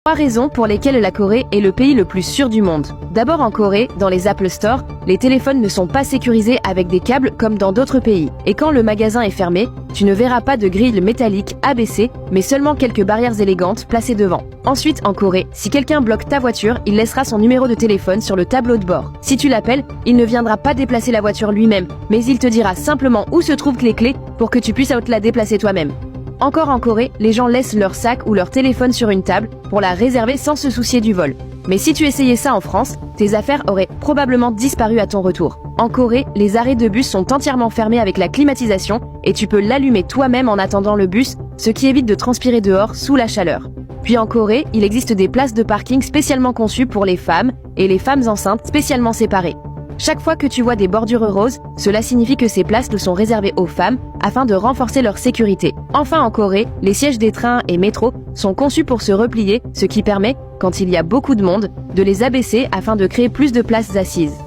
3 raisons pour lesquelles la Corée est le pays le plus sûr du monde. D'abord, en Corée, dans les Apple Store, les téléphones ne sont pas sécurisés avec des câbles comme dans d'autres pays. Et quand le magasin est fermé, tu ne verras pas de grille métallique abaissée, mais seulement quelques barrières élégantes placées devant. Ensuite, en Corée, si quelqu'un bloque ta voiture, il laissera son numéro de téléphone sur le tableau de bord. Si tu l'appelles, il ne viendra pas déplacer la voiture lui-même, mais il te dira simplement où se trouvent les clés pour que tu puisses la déplacer toi-même. Encore en Corée, les gens laissent leur sac ou leur téléphone sur une table pour la réserver sans se soucier du vol. Mais si tu essayais ça en France, tes affaires auraient probablement disparu à ton retour. En Corée, les arrêts de bus sont entièrement fermés avec la climatisation et tu peux l'allumer toi-même en attendant le bus, ce qui évite de transpirer dehors sous la chaleur. Puis en Corée, il existe des places de parking spécialement conçues pour les femmes et les femmes enceintes spécialement séparées. Chaque fois que tu vois des bordures roses, cela signifie que ces places sont réservées aux femmes afin de renforcer leur sécurité. Enfin en Corée, les sièges des trains et métros sont conçus pour se replier, ce qui permet, quand il y a beaucoup de monde, de les abaisser afin de créer plus de places assises.